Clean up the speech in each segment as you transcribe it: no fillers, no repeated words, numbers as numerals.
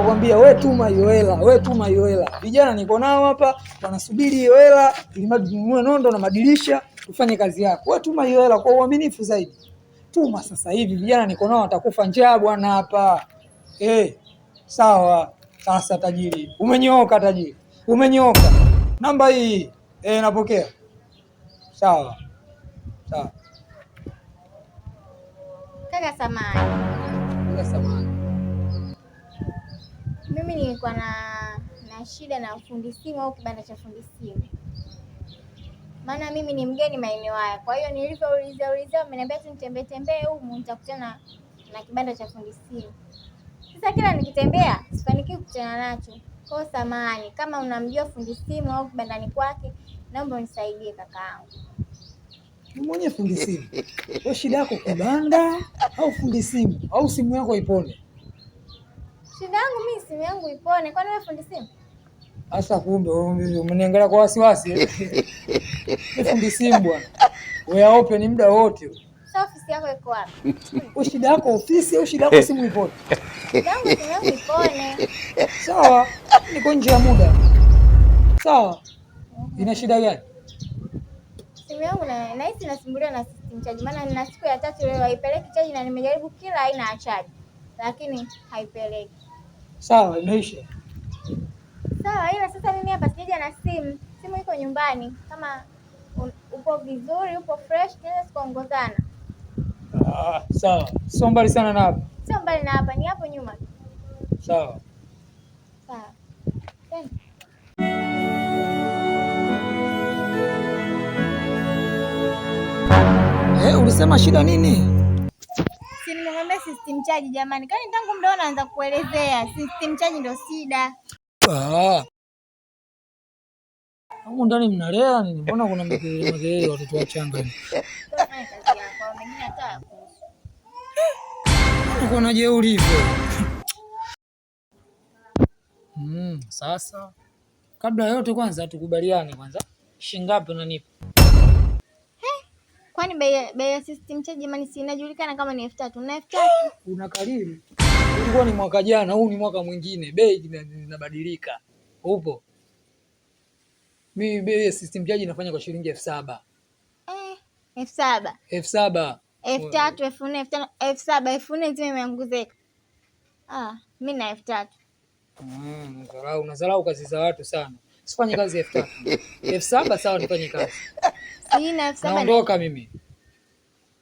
nilivyokuambia, wewe tuma hiyo hela, wewe tuma hiyo hela. Vijana niko nao hapa wanasubiri hiyo hela ili tununue nondo na madirisha tufanye kazi yako. Wewe tuma hiyo hela kwa uaminifu zaidi. Tuma sasa hivi, vijana niko nao watakufa njaa bwana hapa. Sawa. Sasa tajiri, umenyooka tajiri. Umenyooka. Namba hii. Napokea. Sawa. Kaka samani. Mimi nilikuwa na shida na fundi simu au kibanda cha fundi simu. Maana mimi ni mgeni maeneo haya. Kwa hiyo nilivyoulizia wameniambia tu nitembee humu nitakutana na kibanda cha fundi simu. Sasa kila nikitembea sifanikiwi kukutana nacho. Kwa samani, kama unamjua fundi simu au kibandani kwake, naomba unisaidie kakaangu. Ni mwenye fundi simu. Wewe shida yako kibanda au fundi simu au simu yako ipone? Shida yangu mimi simu yangu ipone. Kwani wewe fundi simu? Sasa kumbe umeniangalia kwa wasiwasi. Ni fundi simu bwana. Wewe open muda wote. Sasa ofisi yako iko wapi? Wewe shida yako ofisi au shida yako simu ipone? Shida yangu simu yangu ipone. Sawa, niko nje ya muda. Sawa. Ina shida gani? Simu yangu nahisi nasumbuliwa na system charge. Maana nina siku ya 3 leo haipeleki charge na nimejaribu kila aina ya charge. Lakini haipeleki. Sawa, imeisha. Sawa, ila sasa mimi hapa sijaja na simu. Simu iko nyumbani. Kama upo vizuri, upo fresh, tunaweza kuongozana. Sawa. Sio mbali sana na hapa. Sio mbali na hapa, ni hapo nyuma. Sawa. Ulisema shida nini? Si nimemwambia system charge jamani. Kani tangu muda naanza kuelezea, system charge ndio shida. Huko ndani mnalea nini? Mbona kuna makelele watoto wachanga hivi? Uko na jeuri hivyo. Sasa kabla yote kwanza tukubaliane kwanza. Shilingi ngapi unanipa? Kwani bei ya system charge jamani si inajulikana kama ni 3000 na 3000. Unakalili. Ulikuwa ni mwaka jana, huu ni mwaka mwingine. Bei zinabadilika. Upo. Mimi bei ya system charge inafanya kwa shilingi 7000. 7000. 7000. 3000, 4000, 5000, 7000, 4000 zime imeongezeka. Mimi na 3000. Unadharau kazi za watu sana. Sifanye kazi 3000. 7000 sawa nifanye kazi. Sina 7000. Naondoka mimi.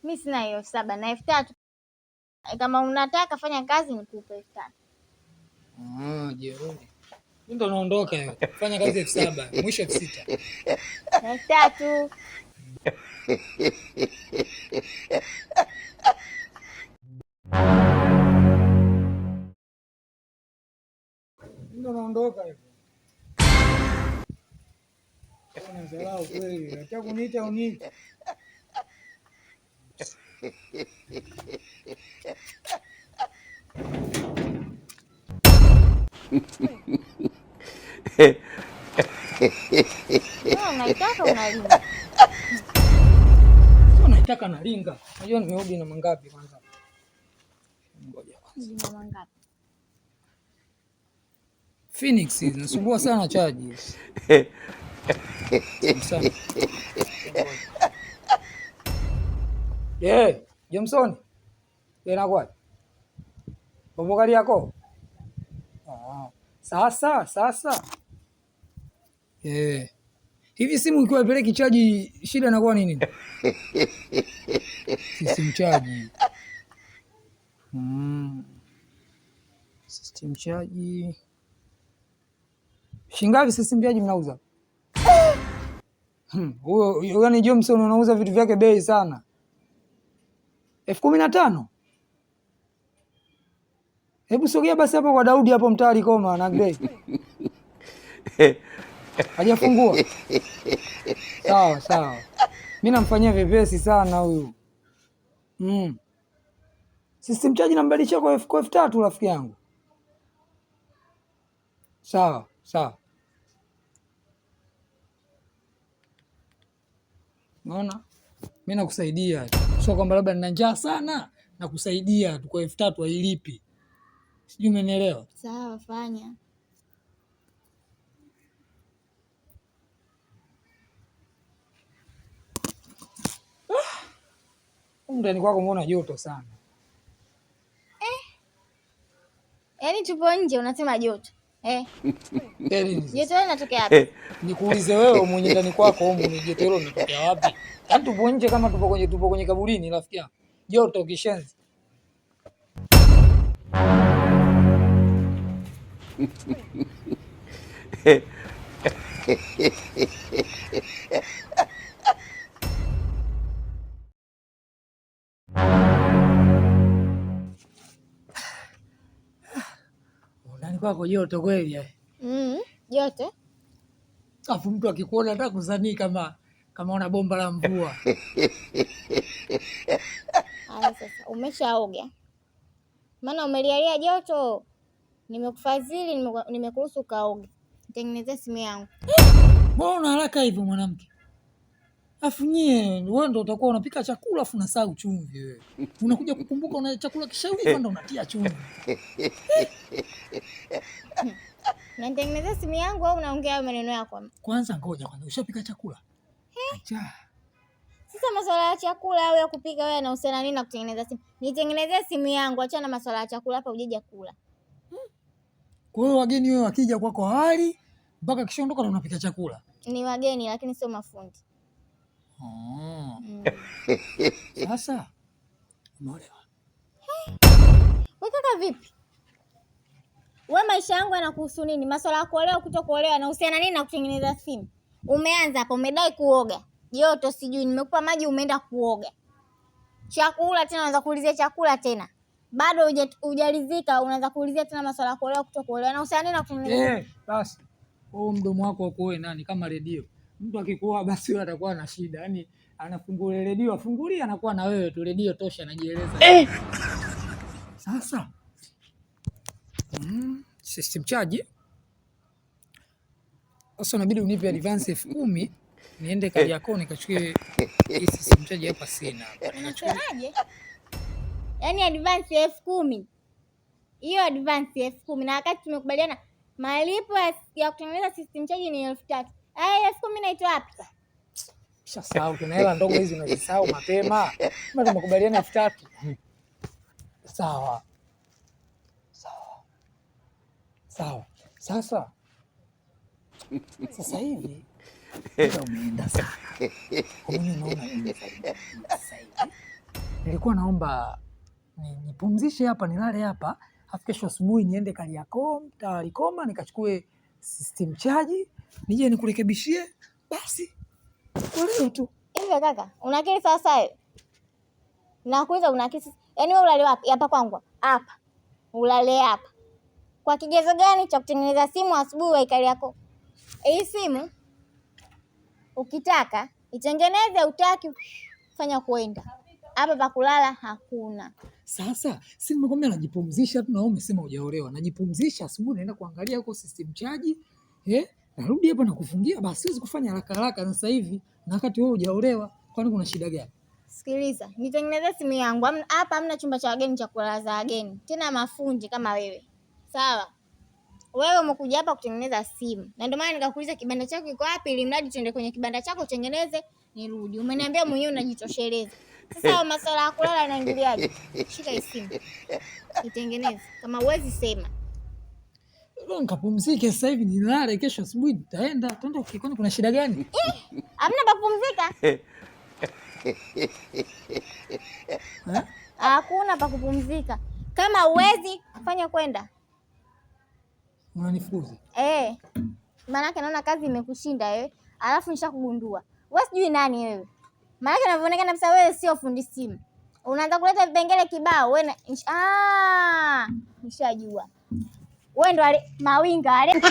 Mimi sina hiyo 7000 na 3000. Kama unataka fanya kazi nikupe 3000. Jeuri. Ndio naondoka hiyo. Fanya kazi 7000, mwisho 6000. 3000. Ndio naondoka hiyo. Unadharau kweli. Nataka kuniita uniite. Unaitaka unalinga. Sio naitaka nalinga. Unajua nimerudi na mangapi kwanza? Ngoja kwanza. Na mangapi? Phoenix nasumbua sana chaji. Sana. Jameson. Inakuwa. Bobo gari yako? Sasa. Hivi simu ikiwa ipeleki chaji shida inakuwa nini? System charge. System charge. Shingapi system charge mnauza? Huyo yani Jameson unauza vitu vyake bei sana. 15,000. Hebu sogea basi hapo kwa Daudi hapo mtaa Likoma na Grey. Hajafungua. Sawa. Mimi namfanyia vipesi sana huyu. System charge nambadilisha kwa 3000 rafiki yangu. Sawa. Unaona? Mimi nakusaidia. Sio kwamba labda nina njaa sana, nakusaidia tu kwa 3000 hailipi. Sijui umenielewa? Sawa, fanya. Ndani kwako umeona joto sana. Yaani tupo nje unasema joto. Joto linatokea wapi? Nikuulize wewe mwenye ndani kwako huko ni joto hilo linatokea wapi? Yaani tupo nje kama tupo kwenye kaburini rafiki yangu. Joto kishenzi. Ndani kwako joto kweli Joto. Afu mtu akikuona hata kuzanii kama una bomba la mvua. Haya sasa, umeshaoga. Maana umelialia joto. Nimekufadhili, nimekuruhusu kaoge. Nitengenezee simu yangu. Mbona una haraka hivyo mwanamke? Afu nyie wewe ndio utakuwa unapika chakula afu unasahau chumvi wewe. Unakuja kukumbuka una chakula kishaiva ndio unatia chumvi. Na nitengenezee simu yangu au unaongea maneno yako? Kwanza ngoja kwanza, ushapika chakula? Acha. Sasa masuala ya chakula au ya kupika wewe yanahusiana nini na kutengeneza simu? Nitengenezee simu yangu, achana na masuala ya chakula hapa ujeje kula. Kwa hiyo wageni wewe wakija kwako hali mpaka kishaondoka na unapika chakula? Ni wageni lakini sio mafundi. Sasa umeolewa? Wewe kaka vipi? Wewe maisha yangu yanakuhusu nini? Masuala ya kuolewa kutokuolewa yanahusiana nini na kutengeneza simu? Umeanza hapo umedai kuoga. Joto sijui nimekupa maji umeenda kuoga. Chakula tena unaanza kuulizia chakula tena. Bado hujalizika unaanza kuulizia tena masuala ya kuolewa kutokuolewa. Yanahusiana nini na kutengeneza? Basi. Wewe mdomo wako uko wewe nani kama redio. Mtu akikuoa basi wewe atakuwa na shida. Yaani anafungua redio, afungulia anakuwa na wewe tu redio tosha anajieleza. Sasa system charge. Sasa inabidi unipe advance 10,000 niende Kariakoo nikachukue hii system charge hapa sina. Unachukuaje? Yaani advance 10,000. Hiyo advance 10,000 na wakati tumekubaliana malipo ya kutengeneza system charge ni 3,000. Haya 10,000 naitoa wapi? Sasa tuna hela ndogo hizi unazisahau mapema. Kama tumekubaliana 3,000. Sawa. Sasa hivi umeenda sana. Mimi naona sasa hivi. Nilikuwa naomba nipumzishe hapa nilale hapa, afu kesho asubuhi niende Kariakoo mtaa Likoma nikachukue system charge, nije nikurekebishie basi. Kwa leo tu. Hivi kaka, una akili sawa sawa? Nakuuliza una akili. Yaani wewe ulale wapi? Hapa kwangu. Hapa. Ulale hapa. Kwa kigezo gani cha kutengeneza simu asubuhi wa Kariakoo? Hii simu ukitaka itengeneze, utaki fanya kwenda. Hapa pa kulala hakuna. Sasa si nimekwambia najipumzisha tu na wewe umesema hujaolewa. Najipumzisha asubuhi naenda kuangalia huko system charge. Narudi hapa na kufungia basi siwezi kufanya haraka sasa hivi na wakati wewe hujaolewa. Kwani kuna shida gani? Sikiliza, nitengeneze simu yangu. Hapa hamna chumba cha wageni cha kulala wageni. Tena mafundi kama wewe. Sawa? Wewe umekuja hapa kutengeneza simu. Na ndio maana nikakuuliza kibanda chako kiko wapi ili mradi tuende kwenye kibanda chako utengeneze nirudi. Umeniambia mwenyewe unajitosheleza. Sasa masuala ya kulala yanaingiliaje? Shika hii simu. Itengeneze. Kama uwezi sema. Nikapumzike sasa hivi nilale, kesho asubuhi nitaenda. Twende ukikoni, kuna shida gani? Hamna pa kupumzika. Hakuna pa kupumzika. Kama uwezi fanya kwenda. Unanifukuza? Maana yake naona kazi imekushinda wewe. Alafu nishakugundua. Wewe sijui nani wewe. Maana yake unavyoonekana kabisa wewe sio fundi simu. Unaanza kuleta vipengele kibao wewe. Nishajua. Wewe ndo mawinga wale.